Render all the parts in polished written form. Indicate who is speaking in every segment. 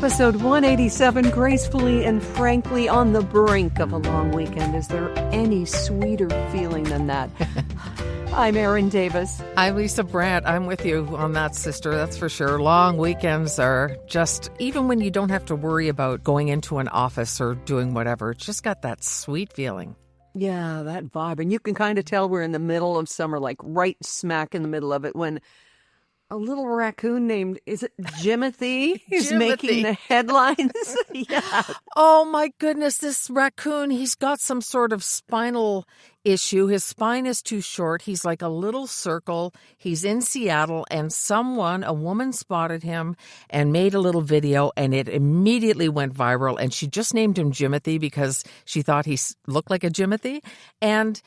Speaker 1: Episode 187, Gracefully and Frankly on the brink of a long weekend. Is there any sweeter feeling than that? I'm Erin Davis.
Speaker 2: I'm Lisa Brandt. I'm with you on that, sister. That's for sure. Long weekends are just, even when you don't have to worry about going into an office or doing whatever, it's just got that sweet feeling.
Speaker 1: Yeah, that vibe. And you can kind of tell we're in the middle of summer, like right smack in the middle of it, when a little raccoon named, is it Jimothy, is making the headlines. Yeah.
Speaker 2: Oh, my goodness, this raccoon, he's got some sort of spinal issue. His spine is too short. He's like a little circle. He's in Seattle, and a woman spotted him and made a little video, and it immediately went viral, and she just named him Jimothy because she thought he looked like a Jimothy, and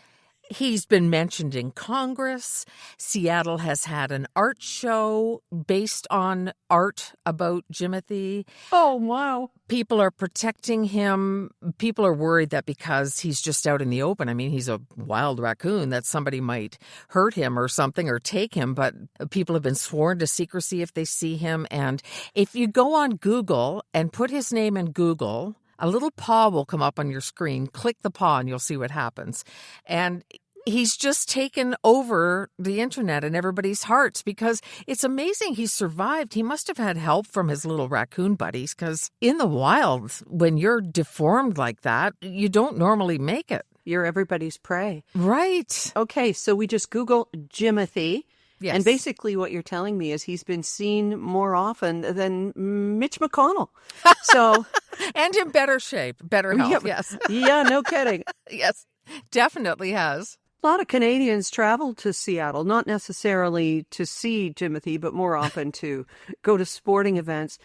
Speaker 2: he's been mentioned in Congress. Seattle has had an art show based on art about Jimothy.
Speaker 1: Oh, wow.
Speaker 2: People are protecting him. People are worried that because he's just out in the open, I mean, he's a wild raccoon, that somebody might hurt him or something or take him. But people have been sworn to secrecy if they see him. And if you go on Google and put his name in Google, a little paw will come up on your screen. Click the paw and you'll see what happens. And he's just taken over the internet and everybody's hearts because it's amazing he survived. He must have had help from his little raccoon buddies because in the wild, when you're deformed like that, you don't normally make it.
Speaker 1: You're everybody's prey.
Speaker 2: Right.
Speaker 1: Okay, so we just Google Jimothy.
Speaker 2: Yes.
Speaker 1: And basically what you're telling me is he's been seen more often than Mitch McConnell. So,
Speaker 2: and in better shape, better health, yes.
Speaker 1: Yeah, no kidding.
Speaker 2: Yes, definitely has.
Speaker 1: A lot of Canadians travel to Seattle, not necessarily to see Jimothy, but more often to go to sporting events.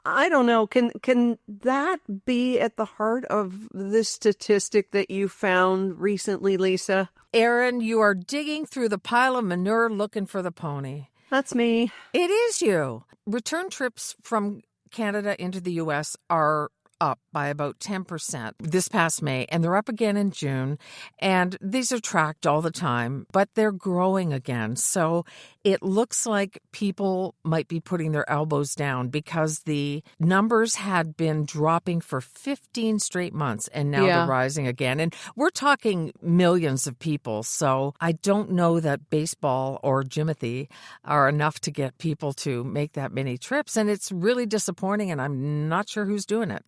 Speaker 1: I don't know. Can that be at the heart of this statistic that you found recently, Lisa?
Speaker 2: Erin, you are digging through the pile of manure looking for the pony.
Speaker 1: That's me.
Speaker 2: It is you. Return trips from Canada into the U.S. are up by about 10% this past May, and they're up again in June. And these are tracked all the time, but they're growing again. So it looks like people might be putting their elbows down because the numbers had been dropping for 15 straight months, and now they're rising again. And we're talking millions of people. So I don't know that baseball or Jimothy are enough to get people to make that many trips. And it's really disappointing, and I'm not sure who's doing it.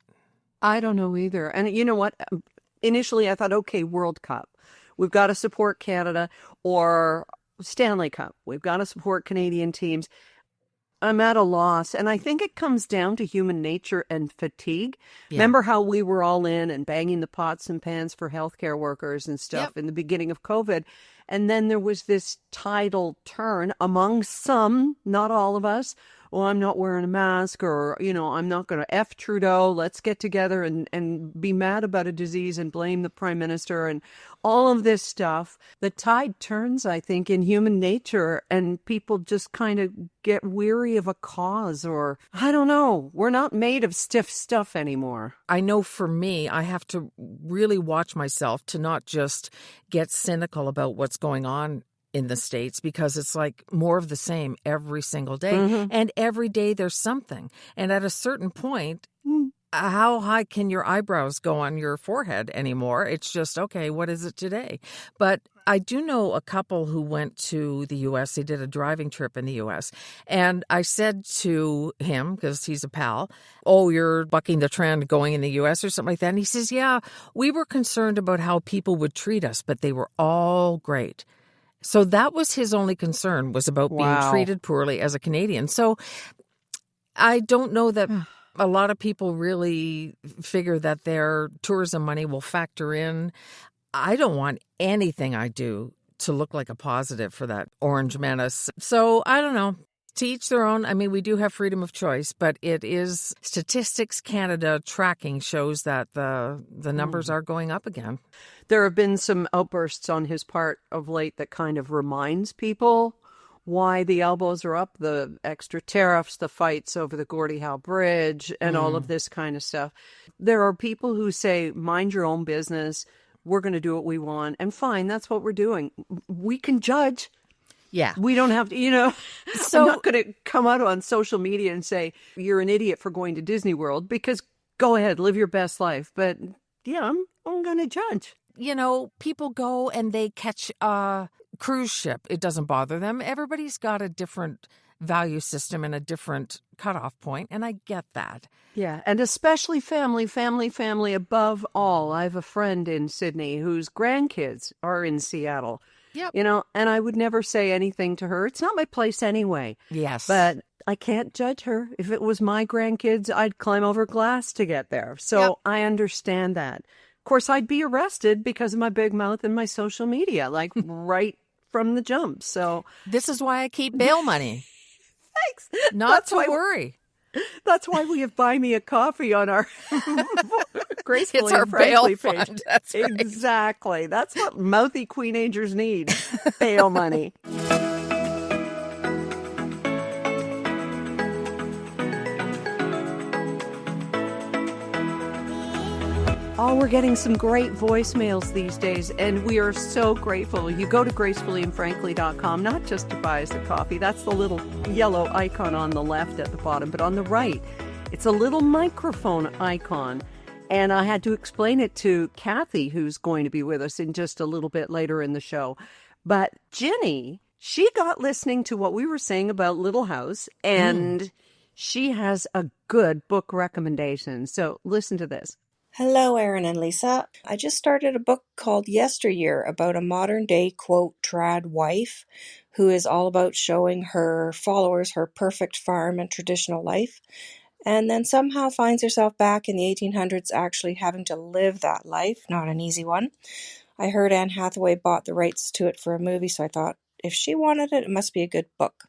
Speaker 1: I don't know either. And you know what? Initially, I thought, okay, World Cup. We've got to support Canada, or Stanley Cup. We've got to support Canadian teams. I'm at a loss. And I think it comes down to human nature and fatigue. Yeah. Remember how we were all in and banging the pots and pans for healthcare workers and stuff in the beginning of COVID. And then there was this tidal turn among some, not all of us. Oh, I'm not wearing a mask, or, I'm not going to F Trudeau. Let's get together and be mad about a disease and blame the prime minister and all of this stuff. The tide turns, I think, in human nature, and people just kind of get weary of a cause, or I don't know. We're not made of stiff stuff anymore.
Speaker 2: I know for me, I have to really watch myself to not just get cynical about what's going on in the States, because it's like more of the same every single day. Mm-hmm. And every day there's something. And at a certain point, how high can your eyebrows go on your forehead anymore? It's just, okay, what is it today? But I do know a couple who went to the U.S. They did a driving trip in the U.S. And I said to him, because he's a pal, oh, you're bucking the trend going in the U.S. or something like that. And he says, yeah, we were concerned about how people would treat us, but they were all great. So that was his only concern, was about being treated poorly as a Canadian. So I don't know that a lot of people really figure that their tourism money will factor in. I don't want anything I do to look like a positive for that orange menace. So I don't know. To each their own. I mean, we do have freedom of choice, but it is Statistics Canada tracking shows that the numbers are going up again.
Speaker 1: There have been some outbursts on his part of late that kind of reminds people why the elbows are up, the extra tariffs, the fights over the Gordie Howe Bridge, and all of this kind of stuff. There are people who say, mind your own business. We're going to do what we want. And fine, that's what we're doing. We can judge.
Speaker 2: Yeah.
Speaker 1: We don't have to,
Speaker 2: So
Speaker 1: I'm not going to come out on social media and say, you're an idiot for going to Disney World, because go ahead, live your best life. But yeah, I'm going to judge.
Speaker 2: people go and they catch a cruise ship. It doesn't bother them. Everybody's got a different value system and a different cutoff point, and I get that.
Speaker 1: Yeah, and especially family above all. I have a friend in Sydney whose grandkids are in Seattle.
Speaker 2: Yep.
Speaker 1: And I would never say anything to her. It's not my place anyway.
Speaker 2: Yes.
Speaker 1: But I can't judge her. If it was my grandkids, I'd climb over glass to get there. So
Speaker 2: Yep.
Speaker 1: I understand that. Of course, I'd be arrested because of my big mouth and my social media, like right from the jump. So
Speaker 2: This is why I keep bail money.
Speaker 1: thanks.
Speaker 2: Not to worry.
Speaker 1: That's why we have Buy Me a Coffee on our Gracefully
Speaker 2: It's our
Speaker 1: and Frankly
Speaker 2: bail
Speaker 1: page.
Speaker 2: fund. That's right.
Speaker 1: Exactly. That's what mouthy queenagers need. Bail money. Oh, we're getting some great voicemails these days, and we are so grateful. You go to gracefullyandfrankly.com, not just to buy us a coffee. That's the little yellow icon on the left at the bottom, but on the right, it's a little microphone icon. And I had to explain it to Kathy, who's going to be with us in just a little bit later in the show. But Ginny, she got listening to what we were saying about Little House, and she has a good book recommendation. So listen to this.
Speaker 3: Hello, Erin and Lisa. I just started a book called Yesteryear about a modern day, quote, trad wife who is all about showing her followers her perfect farm and traditional life, and then somehow finds herself back in the 1800s actually having to live that life. Not an easy one. I heard Anne Hathaway bought the rights to it for a movie, so I thought if she wanted it, it must be a good book.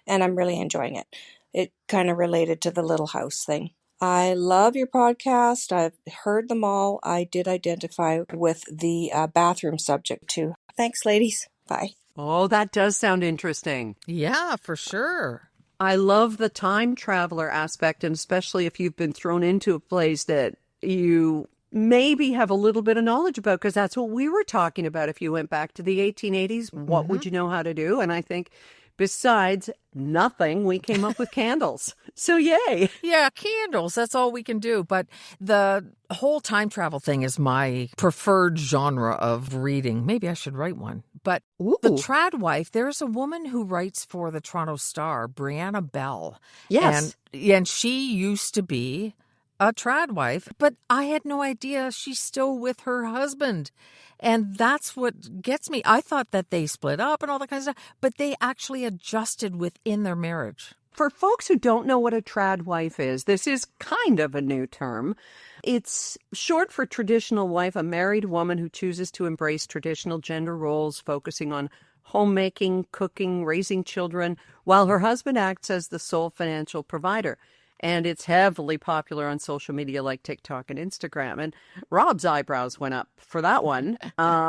Speaker 3: And I'm really enjoying it. It kind of related to the Little House thing. I love your podcast. I've heard them all. I did identify with the bathroom subject too. Thanks, ladies. Bye.
Speaker 1: Oh, that does sound interesting.
Speaker 2: Yeah, for sure.
Speaker 1: I love the time traveler aspect, and especially if you've been thrown into a place that you maybe have a little bit of knowledge about, because that's what we were talking about. If you went back to the 1880s, what would you know how to do? And I think besides nothing, we came up with candles. So yay.
Speaker 2: Yeah, candles. That's all we can do. But the whole time travel thing is my preferred genre of reading. Maybe I should write one. But the trad wife, there's a woman who writes for the Toronto Star, Brianna Bell.
Speaker 1: Yes.
Speaker 2: And she used to be a trad wife, but I had no idea she's still with her husband. And that's what gets me. I thought that they split up and all that kind of stuff, but they actually adjusted within their marriage.
Speaker 1: For folks who don't know what a trad wife is, this is kind of a new term. It's short for traditional wife, a married woman who chooses to embrace traditional gender roles, focusing on homemaking, cooking, raising children, while her husband acts as the sole financial provider. And it's heavily popular on social media like TikTok and Instagram. And Rob's eyebrows went up for that one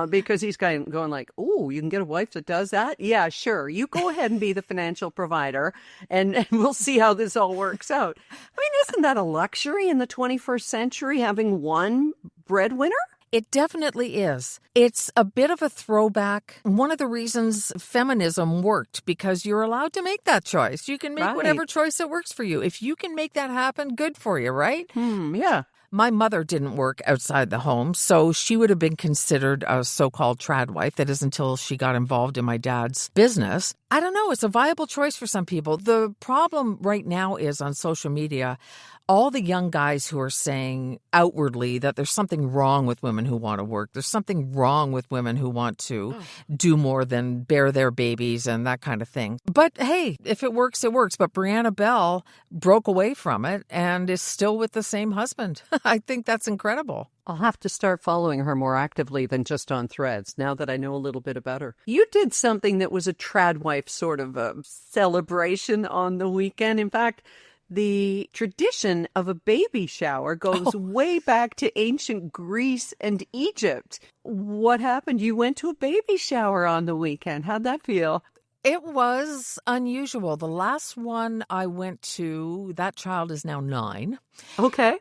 Speaker 1: because he's going like, "Oh, you can get a wife that does that? Yeah, sure. You go ahead and be the financial provider, and we'll see how this all works out." I mean, isn't that a luxury in the 21st century, having one breadwinner?
Speaker 2: It definitely is. It's a bit of a throwback. One of the reasons feminism worked, because you're allowed to make that choice. You can make whatever choice that works for you. If you can make that happen, good for you, right?
Speaker 1: Yeah.
Speaker 2: My mother didn't work outside the home, so she would have been considered a so-called trad wife. That is until she got involved in my dad's business. I don't know. It's a viable choice for some people. The problem right now is on social media, all the young guys who are saying outwardly that there's something wrong with women who want to work. There's something wrong with women who want to do more than bear their babies and that kind of thing. But hey, if it works, it works. But Brianna Bell broke away from it and is still with the same husband. I think that's incredible.
Speaker 1: I'll have to start following her more actively than just on Threads, now that I know a little bit about her. You did something that was a trad wife sort of a celebration on the weekend. In fact, the tradition of a baby shower goes way back to ancient Greece and Egypt. What happened? You went to a baby shower on the weekend. How'd that feel?
Speaker 2: It was unusual. The last one I went to, that child is now 9.
Speaker 1: Okay.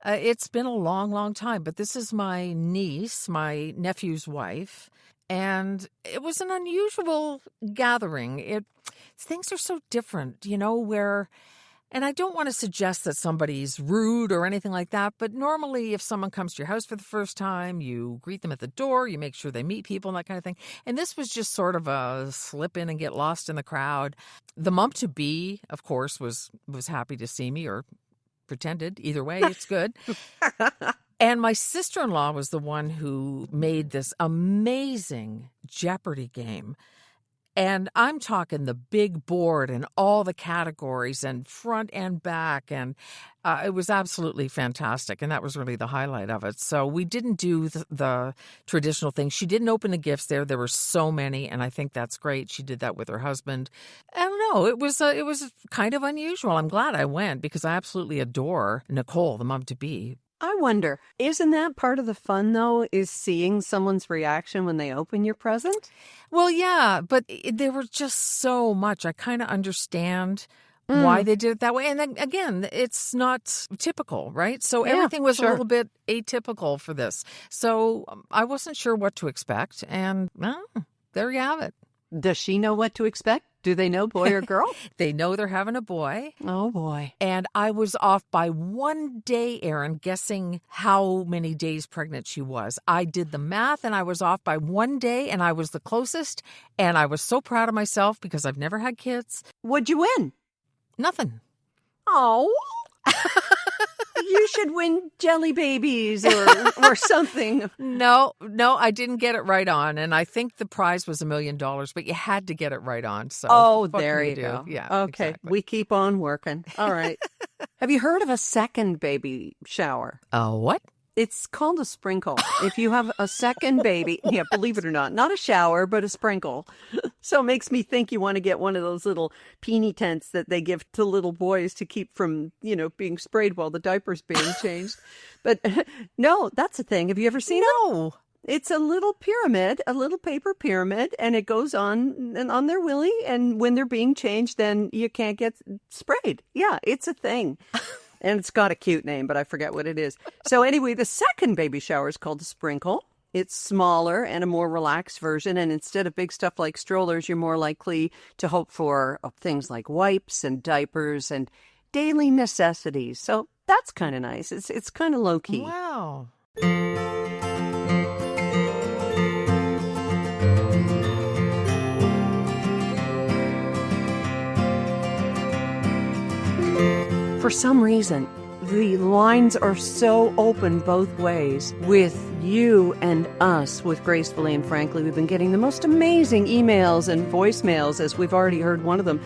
Speaker 2: It's been a long, long time, but this is my niece, my nephew's wife, and it was an unusual gathering. Things are so different, where, and I don't want to suggest that somebody's rude or anything like that, but normally if someone comes to your house for the first time, you greet them at the door, you make sure they meet people and that kind of thing. And this was just sort of a slip in and get lost in the crowd. The mom-to-be, of course, was happy to see me, or pretended. Either way, it's good. And my sister-in-law was the one who made this amazing Jeopardy game. And I'm talking the big board and all the categories and front and back. And it was absolutely fantastic. And that was really the highlight of it. So we didn't do the traditional thing. She didn't open the gifts there. There were so many. And I think that's great. She did that with her husband. I don't know. It was kind of unusual. I'm glad I went because I absolutely adore Nicole, the mom-to-be.
Speaker 1: I wonder, isn't that part of the fun, though, is seeing someone's reaction when they open your present?
Speaker 2: Well, yeah, but there were just so much. I kind of understand why they did it that way. And then, again, it's not typical, right? So everything was a little bit atypical for this. So I wasn't sure what to expect. And there you have it.
Speaker 1: Does she know what to expect? Do they know, boy or girl?
Speaker 2: They know they're having a boy.
Speaker 1: Oh, boy.
Speaker 2: And I was off by 1 day, Erin, guessing how many days pregnant she was. I did the math, and I was off by 1 day, and I was the closest. And I was so proud of myself because I've never had kids.
Speaker 1: What'd you win?
Speaker 2: Nothing.
Speaker 1: Oh. You should win jelly babies or something.
Speaker 2: No, I didn't get it right on. And I think the prize was $1 million, but you had to get it right on. So
Speaker 1: there you go.
Speaker 2: Yeah.
Speaker 1: Okay.
Speaker 2: Exactly.
Speaker 1: We keep on working. All right. Have you heard of a second baby shower?
Speaker 2: What?
Speaker 1: It's called a sprinkle. If you have a second baby, believe it or not a shower, but a sprinkle. So it makes me think you want to get one of those little peony tents that they give to little boys to keep from, being sprayed while the diaper's being changed. But no, that's a thing. Have you ever seen it?
Speaker 2: No.
Speaker 1: It's a little pyramid, a little paper pyramid, and it goes on their willy. And when they're being changed, then you can't get sprayed. Yeah, it's a thing. And it's got a cute name, but I forget what it is. So anyway, the second baby shower is called a sprinkle. It's smaller and a more relaxed version. And instead of big stuff like strollers, you're more likely to hope for things like wipes and diapers and daily necessities. So that's kind of nice. It's kind of low key.
Speaker 2: Wow.
Speaker 1: For some reason, the lines are so open both ways with you and us with Gracefully and Frankly. We've been getting the most amazing emails and voicemails, as we've already heard one of them.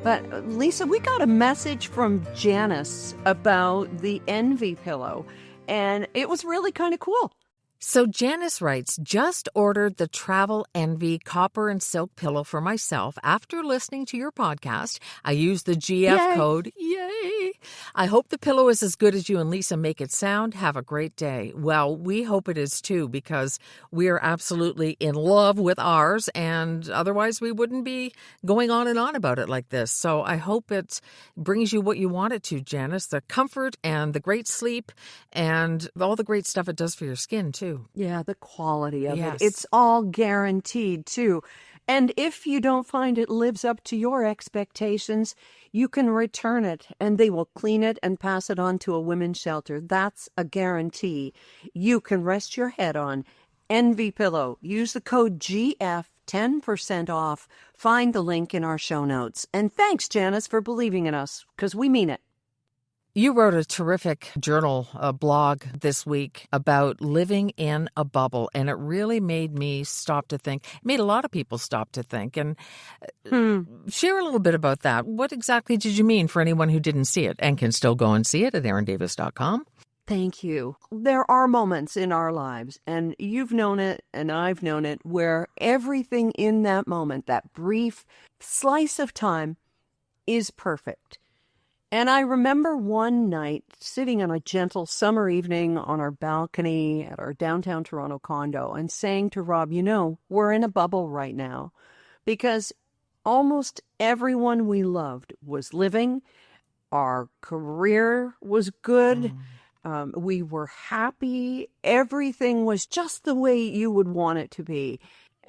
Speaker 1: But Lisa, we got a message from Janice about the Envy pillow, and it was really kind of cool.
Speaker 2: So Janice writes, just ordered the Travel Envy copper and silk pillow for myself after listening to your podcast. I used the GF code. Yay! I hope the pillow is as good as you and Lisa make it sound. Have a great day. Well, we hope it is too, because we are absolutely in love with ours, and otherwise we wouldn't be going on and on about it like this. So I hope it brings you what you want it to, Janice. The comfort and the great sleep and all the great stuff it does for your skin too.
Speaker 1: Yeah, the quality of
Speaker 2: Yes.
Speaker 1: it. It's all guaranteed, too. And if you don't find it lives up to your expectations, you can return it, and they will clean it and pass it on to a women's shelter. That's a guarantee you can rest your head on. Envy Pillow. Use the code GF, 10% off. Find the link in our show notes. And thanks, Janice, for believing in us, because we mean it.
Speaker 2: You wrote a terrific blog this week about living in a bubble, and it really made me stop to think. It made a lot of people stop to think. And share a little bit about that. What exactly did you mean for anyone who didn't see it and can still go and see it at erindavis.com?
Speaker 1: Thank you. There are moments in our lives, and you've known it and I've known it, where everything in that moment, that brief slice of time, is perfect. And I remember one night sitting on a gentle summer evening on our balcony at our downtown Toronto condo and saying to Rob, we're in a bubble right now, because almost everyone we loved was living. Our career was good. We were happy. Everything was just the way you would want it to be.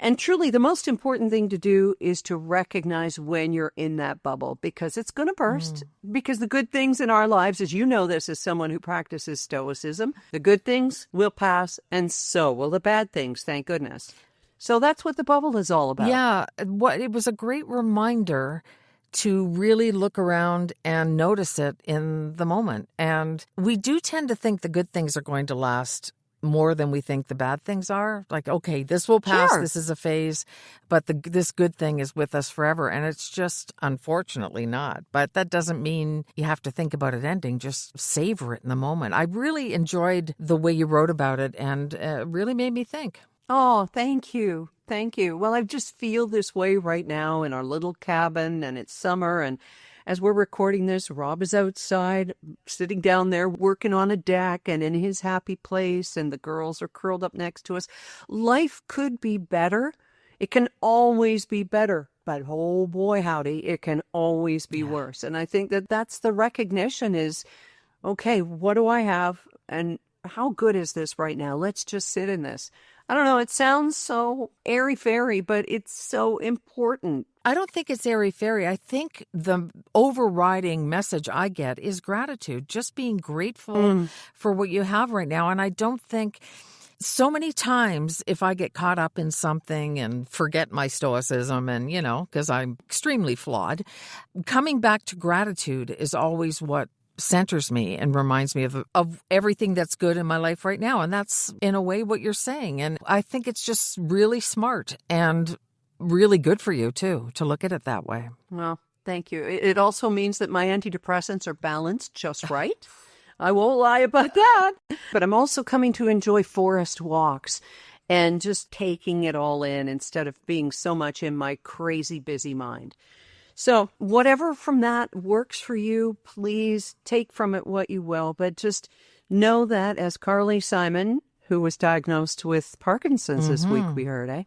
Speaker 1: And truly, the most important thing to do is to recognize when you're in that bubble, because it's going to burst. Because the good things in our lives, as you know this as someone who practices Stoicism, the good things will pass, and so will the bad things, thank goodness. So that's what the bubble is all about.
Speaker 2: Yeah, it was a great reminder to really look around and notice it in the moment. And we do tend to think the good things are going to last more than we think the bad things are. Like, okay, this will pass,
Speaker 1: Sure.
Speaker 2: this is a phase, but this good thing is with us forever. And it's just unfortunately not. But that doesn't mean you have to think about it ending. Just savor it in the moment. I really enjoyed the way you wrote about it, and it really made me think.
Speaker 1: Oh, thank you. Thank you. Well, I just feel this way right now in our little cabin, and it's summer. And as we're recording this, Rob is outside, sitting down there, working on a deck and in his happy place, and the girls are curled up next to us. Life could be better. It can always be better. But oh boy, howdy, it can always be worse. And I think that that's the recognition is, okay, what do I have? And how good is this right now? Let's just sit in this. I don't know, it sounds so airy-fairy, but it's so important.
Speaker 2: I don't think it's airy-fairy. I think the overriding message I get is gratitude, just being grateful for what you have right now. And I don't think so many times if I get caught up in something and forget my stoicism and, because I'm extremely flawed, coming back to gratitude is always what centers me and reminds me of everything that's good in my life right now. And that's, in a way, what you're saying. And I think it's just really smart and really good for you, too, to look at it that way.
Speaker 1: Well, thank you. It also means that my antidepressants are balanced just right. I won't lie about that. But I'm also coming to enjoy forest walks and just taking it all in instead of being so much in my crazy busy mind. So whatever from that works for you, please take from it what you will. But just know that, as Carly Simon, who was diagnosed with Parkinson's this week, we heard,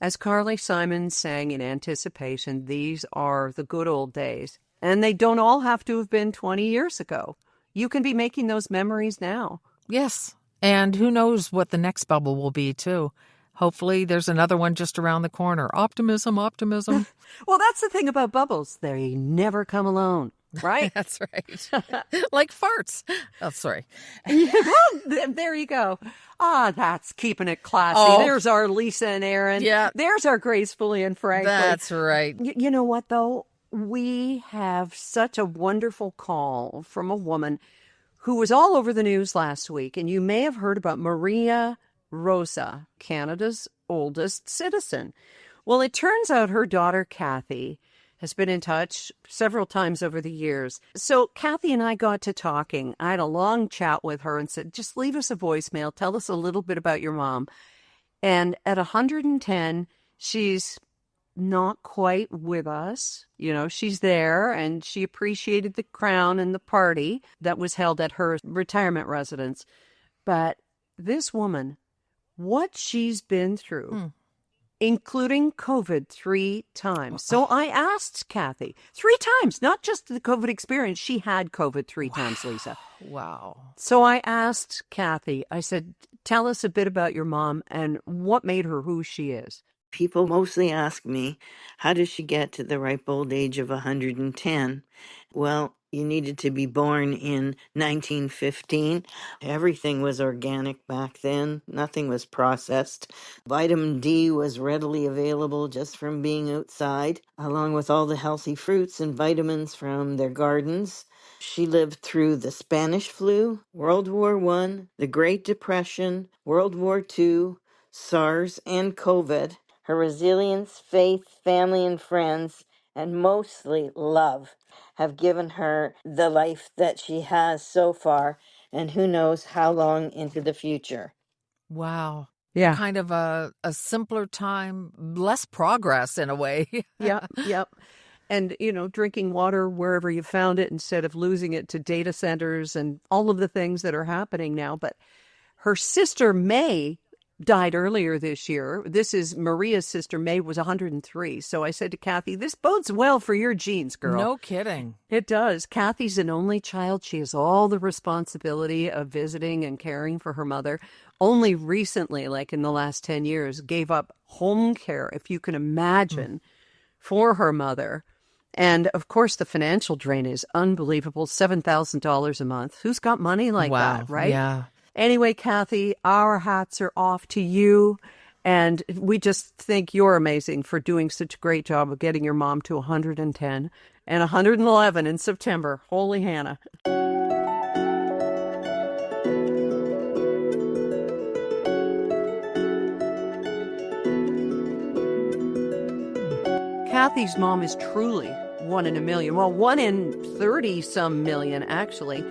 Speaker 1: as Carly Simon sang in anticipation, these are the good old days. And they don't all have to have been 20 years ago. You can be making those memories now.
Speaker 2: Yes. And who knows what the next bubble will be, too. Hopefully there's another one just around the corner. Optimism, optimism.
Speaker 1: Well, that's the thing about bubbles. They never come alone, right?
Speaker 2: That's right. Like farts. Oh, sorry.
Speaker 1: Well, there you go. That's keeping it classy.
Speaker 2: Oh.
Speaker 1: There's our Lisa and Aaron.
Speaker 2: Yeah.
Speaker 1: There's our Gracefully and Frankly.
Speaker 2: That's right.
Speaker 1: You know what, though? We have such a wonderful call from a woman who was all over the news last week. And you may have heard about Maria Rosa, Canada's oldest citizen. Well, it turns out her daughter, Kathy, has been in touch several times over the years. So Kathy and I got to talking. I had a long chat with her and said, just leave us a voicemail. Tell us a little bit about your mom. And at 110, she's not quite with us. She's there, and she appreciated the crown and the party that was held at her retirement residence. But this woman, what she's been through, including COVID 3 times. So I asked Kathy 3 times, not just the COVID experience. She had COVID 3 times, Lisa.
Speaker 2: Wow.
Speaker 1: So I asked Kathy, I said, tell us a bit about your mom and what made her who she is.
Speaker 4: People mostly ask me, how does she get to the ripe old age of 110? Well, you needed to be born in 1915. Everything was organic back then. Nothing was processed. Vitamin D was readily available just from being outside, along with all the healthy fruits and vitamins from their gardens. She lived through the Spanish flu, World War I, the Great Depression, World War II, SARS, and COVID. Her resilience, faith, family, and friends, and mostly love, have given her the life that she has so far, and who knows how long into the future.
Speaker 2: Wow.
Speaker 1: Yeah.
Speaker 2: Kind of a simpler time, less progress in a way.
Speaker 1: Yep. And, drinking water wherever you found it instead of losing it to data centers and all of the things that are happening now. But her sister, May, died earlier this year. This is Maria's sister, May, was 103. So I said to Kathy, this bodes well for your genes, girl.
Speaker 2: No kidding.
Speaker 1: It does. Kathy's an only child. She has all the responsibility of visiting and caring for her mother. Only recently, like in the last 10 years, gave up home care, if you can imagine, for her mother. And of course, the financial drain is unbelievable. $7,000 a month. Who's got money like that, right?
Speaker 2: Yeah.
Speaker 1: Anyway, Kathy, our hats are off to you. And we just think you're amazing for doing such a great job of getting your mom to 110 and 111 in September. Holy Hannah. Kathy's mom is truly 1 in a million. Well, 1 in 30 some million, actually.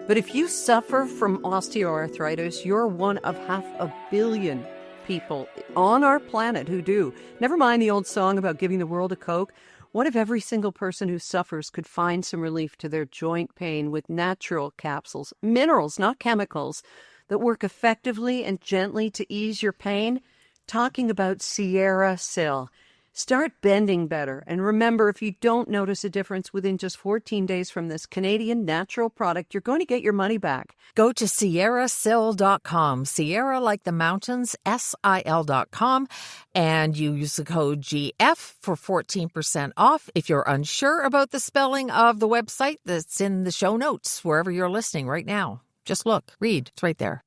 Speaker 1: But if you suffer from osteoarthritis, you're one of 500 million people on our planet who do. Never mind the old song about giving the world a Coke. What if every single person who suffers could find some relief to their joint pain with natural capsules, minerals, not chemicals, that work effectively and gently to ease your pain? Talking about Sierra Sil. Start bending better. And remember, if you don't notice a difference within just 14 days from this Canadian natural product, you're going to get your money back.
Speaker 2: Go to sierrasil.com, Sierra like the mountains, SIL.com, and you use the code GF for 14% off. If you're unsure about the spelling of the website, that's in the show notes, wherever you're listening right now. Just look, read, it's right there.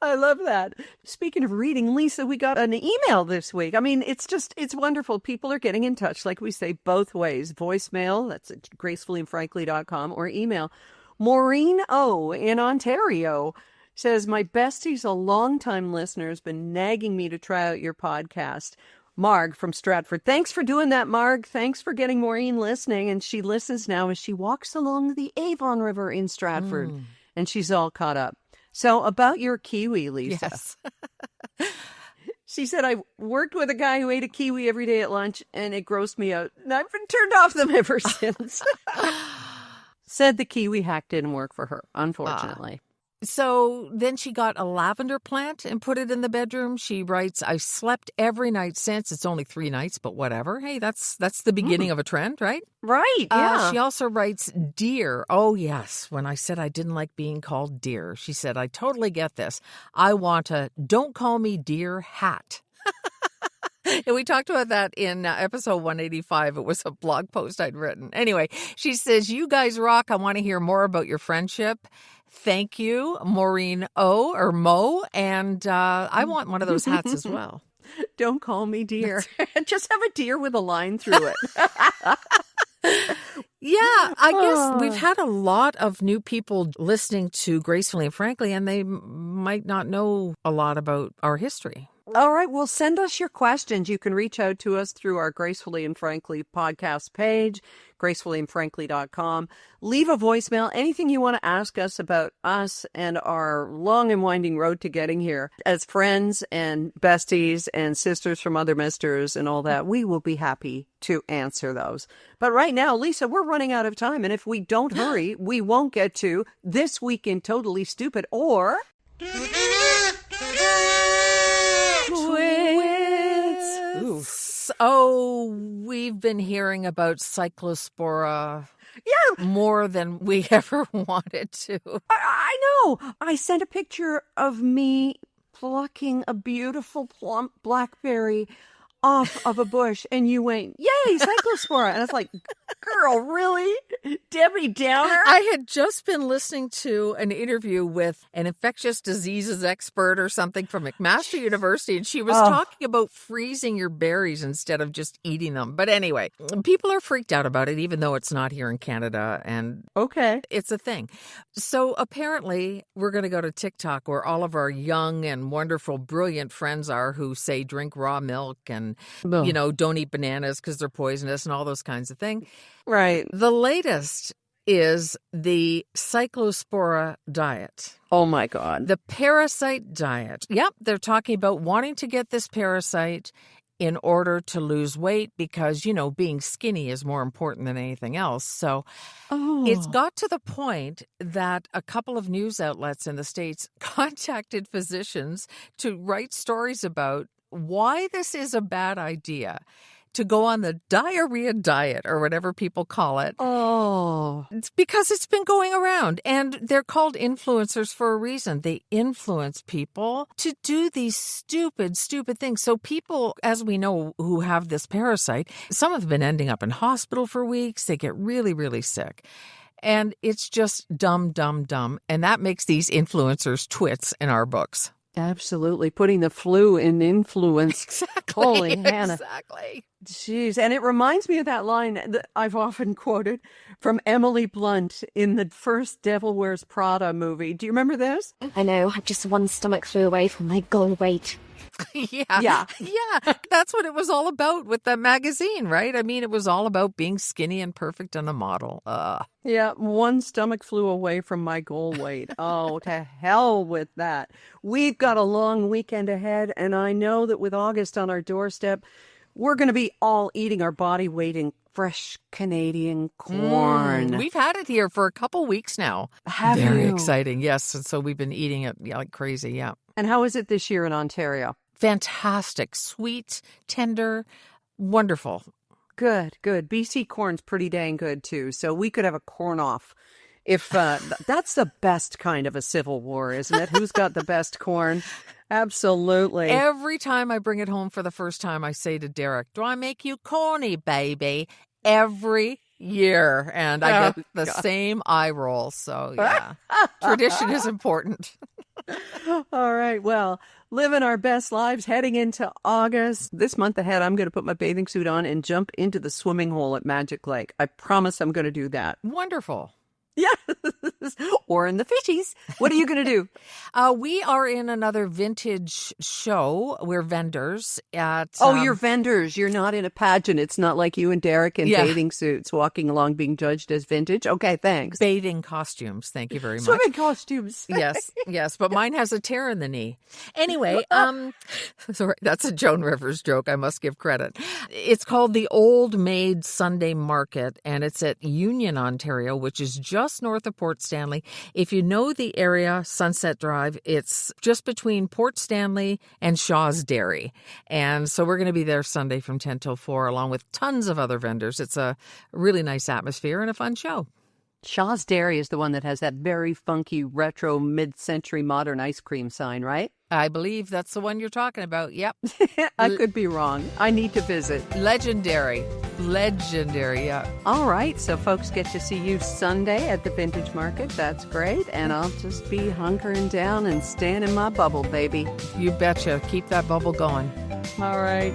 Speaker 1: I love that. Speaking of reading, Lisa, we got an email this week. I mean, it's wonderful. People are getting in touch, like we say, both ways. Voicemail, that's at gracefullyandfrankly.com, or email. Maureen O. in Ontario says, my bestie's a longtime listener, has been nagging me to try out your podcast. Marg from Stratford. Thanks for doing that, Marg. Thanks for getting Maureen listening. And she listens now as she walks along the Avon River in Stratford. And she's all caught up. So about your kiwi, Lisa.
Speaker 2: Yes.
Speaker 1: She said, I worked with a guy who ate a kiwi every day at lunch, and it grossed me out. And I've been turned off them ever since. Said the kiwi hack didn't work for her, unfortunately.
Speaker 2: So then she got a lavender plant and put it in the bedroom. She writes, I've slept every night since. It's only 3 nights, but whatever. Hey, that's the beginning of a trend, right?
Speaker 1: Right, yeah.
Speaker 2: She also writes, dear. Oh, yes. When I said I didn't like being called dear, she said, I totally get this. I want a don't call me dear hat. And we talked about that in episode 185. It was a blog post I'd written. Anyway, she says, you guys rock. I want to hear more about your friendship. Thank you, Maureen O. or Mo. And I want one of those hats as well.
Speaker 1: Don't call me dear. Just have a deer with a line through it.
Speaker 2: Yeah, I guess we've had a lot of new people listening to Gracefully and Frankly, and they might not know a lot about our history.
Speaker 1: All right. Well, send us your questions. You can reach out to us through our Gracefully and Frankly podcast page, gracefullyandfrankly.com. Leave a voicemail, anything you want to ask us about us and our long and winding road to getting here. As friends and besties and sisters from other misters and all that, we will be happy to answer those. But right now, Lisa, we're running out of time. And if we don't hurry, we won't get to This Week in Totally Stupid or...
Speaker 2: Twits. Oh, we've been hearing about cyclospora more than we ever wanted to.
Speaker 1: I know. I sent a picture of me plucking a beautiful plump blackberry off of a bush, and you went, yay, cyclospora. And I was like, girl, really? Debbie Downer?
Speaker 2: I had just been listening to an interview with an infectious diseases expert or something from McMaster University, and she was talking about freezing your berries instead of just eating them. But anyway, people are freaked out about it, even though it's not here in Canada, and it's a thing. So apparently, we're going to go to TikTok, where all of our young and wonderful, brilliant friends are who say drink raw milk and don't eat bananas because they're poisonous and all those kinds of things.
Speaker 1: Right.
Speaker 2: The latest is the cyclospora diet.
Speaker 1: Oh, my God.
Speaker 2: The parasite diet. Yep, they're talking about wanting to get this parasite in order to lose weight because, being skinny is more important than anything else. So it's got to the point that a couple of news outlets in the States contacted physicians to write stories about why this is a bad idea to go on the diarrhea diet or whatever people call it. It's because it's been going around, and they're called influencers for a reason. They influence people to do these stupid things. So people, as we know, who have this parasite, some have been ending up in hospital for weeks. They get really, really sick. And it's just dumb. And that makes these influencers twits in our books.
Speaker 1: Absolutely. Putting the flu in influence.
Speaker 2: Exactly.
Speaker 1: Holy Hannah.
Speaker 2: Exactly.
Speaker 1: Jeez. And it reminds me of that line that I've often quoted from Emily Blunt in the first Devil Wears Prada movie. Do you remember this?
Speaker 5: I know. I'm just one stomach flu away from my goal weight.
Speaker 2: Yeah. That's what it was all about with that magazine, right? I mean, it was all about being skinny and perfect and a model.
Speaker 1: Yeah, one stomach flew away from my goal weight. Oh, to hell with that. We've got a long weekend ahead, and I know that with August on our doorstep, we're going to be all eating our body weight in fresh Canadian corn.
Speaker 2: We've had it here for a couple weeks now. Very exciting, yes. And so we've been eating it like crazy, yeah.
Speaker 1: And how is it this year in Ontario?
Speaker 2: Fantastic, sweet, tender, wonderful.
Speaker 1: Good. BC corn's pretty dang good, too. So we could have a corn off. If that's the best kind of a civil war, isn't it? Who's got the best corn? Absolutely.
Speaker 2: Every time I bring it home for the first time, I say to Derek, do I make you corny, baby? Every year. And I get the same eye roll. So, yeah, tradition is important.
Speaker 1: All right. Well, living our best lives heading into August. This month ahead, I'm going to put my bathing suit on and jump into the swimming hole at Magic Lake. I promise I'm going to do that.
Speaker 2: Wonderful.
Speaker 1: Yes. Or in the fishies. What are you going to do?
Speaker 2: We are in another vintage show. We're vendors at...
Speaker 1: you're vendors. You're not in a pageant. It's not like you and Derek in bathing suits walking along being judged as vintage. Okay, thanks.
Speaker 2: Bathing costumes. Thank you very much.
Speaker 1: Swimming costumes.
Speaker 2: Yes. But mine has a tear in the knee. Anyway, sorry, that's a Joan Rivers joke. I must give credit. It's called the Old Maid Sunday Market, and it's at Union, Ontario, which is just north of Port Stanley. If you know the area, Sunset Drive, it's just between Port Stanley and Shaw's Dairy. And so we're going to be there Sunday from 10 till 4, along with tons of other vendors. It's a really nice atmosphere and a fun show.
Speaker 1: Shaw's Dairy is the one that has that very funky retro mid-century modern ice cream sign, right?
Speaker 2: I believe that's the one you're talking about. Yep.
Speaker 1: I could be wrong. I need to visit.
Speaker 2: Legendary, yeah.
Speaker 1: All right. So folks get to see you Sunday at the Vintage Market. That's great. And I'll just be hunkering down and staying in my bubble, baby.
Speaker 2: You betcha. Keep that bubble going.
Speaker 1: All right.